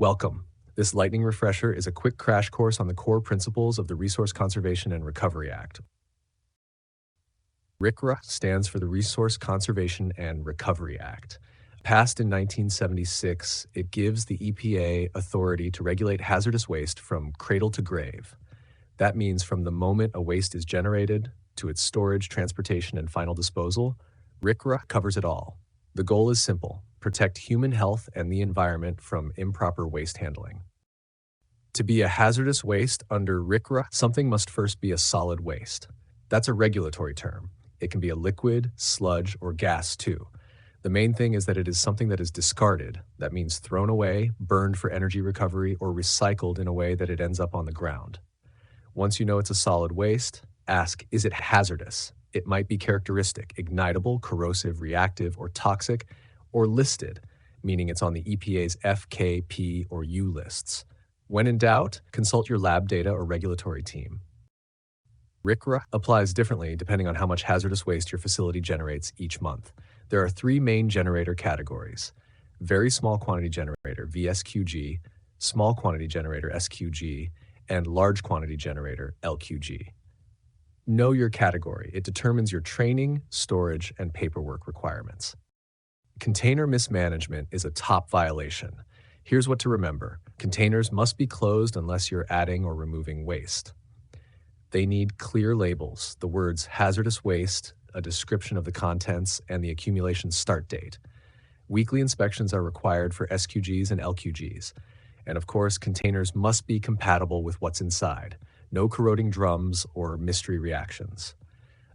Welcome. This Lightning Refresher is a quick crash course on the core principles of the Resource Conservation and Recovery Act. RCRA stands for the Resource Conservation and Recovery Act. Passed in 1976, it gives the EPA authority to regulate hazardous waste from cradle to grave. That means from the moment a waste is generated to its storage, transportation, and final disposal, RCRA covers it all. The goal is simple: protect human health and the environment from improper waste handling. To be a hazardous waste under RCRA, something must first be a solid waste. That's a regulatory term. It can be a liquid, sludge, or gas too. The main thing is that it is something that is discarded. That means thrown away, burned for energy recovery, or recycled in a way that it ends up on the ground. Once you know it's a solid waste, ask, is it hazardous? It might be characteristic, ignitable, corrosive, reactive, or toxic, or listed, meaning it's on the EPA's F, K, P, or U lists. When in doubt, consult your lab data or regulatory team. RCRA applies differently depending on how much hazardous waste your facility generates each month. There are three main generator categories: very small quantity generator, VSQG, small quantity generator, SQG, and large quantity generator, LQG. Know your category. It determines your training, storage, and paperwork requirements. Container mismanagement is a top violation. Here's what to remember. Containers must be closed unless you're adding or removing waste. They need clear labels, the words hazardous waste, a description of the contents, and the accumulation start date. Weekly inspections are required for SQGs and LQGs. And of course, containers must be compatible with what's inside. No corroding drums or mystery reactions.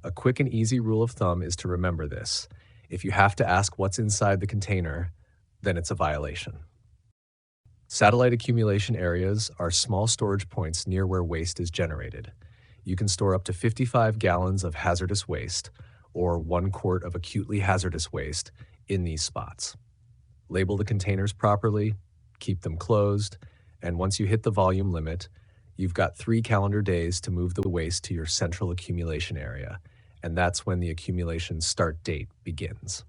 A quick and easy rule of thumb is to remember this. If you have to ask what's inside the container, then it's a violation. Satellite accumulation areas are small storage points near where waste is generated. You can store up to 55 gallons of hazardous waste, or 1 quart of acutely hazardous waste, in these spots. Label the containers properly, keep them closed, and once you hit the volume limit, you've got 3 calendar days to move the waste to your central accumulation area, and that's when the accumulation start date begins.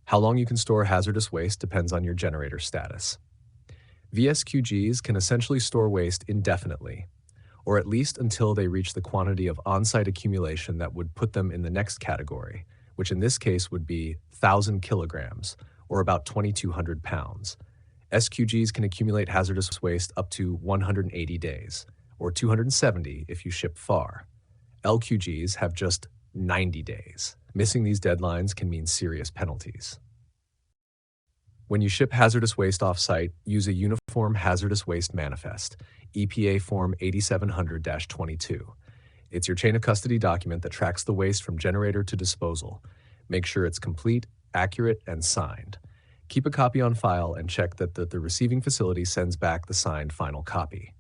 How long you can store hazardous waste depends on your generator status. VSQGs can essentially store waste indefinitely, or at least until they reach the quantity of on-site accumulation that would put them in the next category, which in this case would be 1,000 kilograms, or about 2,200 pounds. SQGs can accumulate hazardous waste up to 180 days, or 270 if you ship far. LQGs have just 90 days. Missing these deadlines can mean serious penalties. When you ship hazardous waste off-site, use a Uniform Hazardous Waste Manifest, EPA Form 8700-22. It's your chain of custody document that tracks the waste from generator to disposal. Make sure it's complete, accurate, and signed. Keep a copy on file and check that the receiving facility sends back the signed final copy.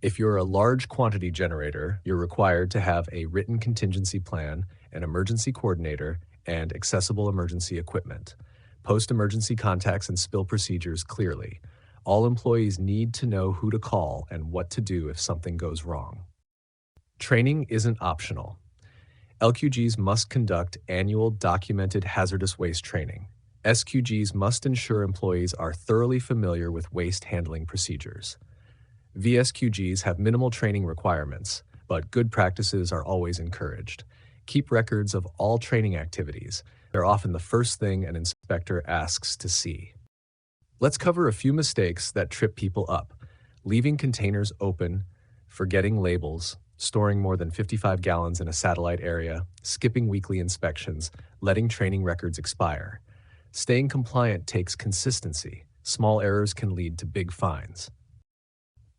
If you're a large quantity generator, you're required to have a written contingency plan, an emergency coordinator, and accessible emergency equipment. Post emergency contacts and spill procedures clearly. All employees need to know who to call and what to do if something goes wrong. Training isn't optional. LQGs must conduct annual documented hazardous waste training. SQGs must ensure employees are thoroughly familiar with waste handling procedures. VSQGs have minimal training requirements, but good practices are always encouraged. Keep records of all training activities. They're often the first thing an inspector asks to see. Let's cover a few mistakes that trip people up: leaving containers open, forgetting labels, storing more than 55 gallons in a satellite area, skipping weekly inspections, letting training records expire. Staying compliant takes consistency. Small errors can lead to big fines.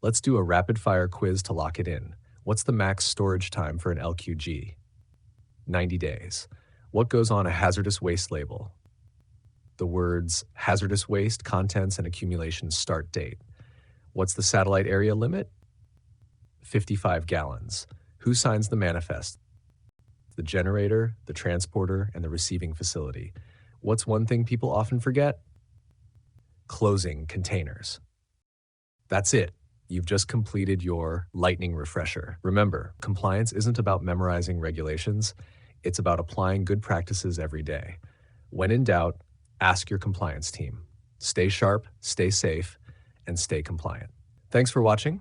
Let's do a rapid-fire quiz to lock it in. What's the max storage time for an LQG? 90 days. What goes on a hazardous waste label? The words hazardous waste, contents, and accumulation start date. What's the satellite area limit? 55 gallons. Who signs the manifest? The generator, the transporter, and the receiving facility. What's one thing people often forget? Closing containers. That's it. You've just completed your Lightning Refresher. Remember, compliance isn't about memorizing regulations. It's about applying good practices every day. When in doubt, ask your compliance team. Stay sharp, stay safe, and stay compliant. Thanks for watching.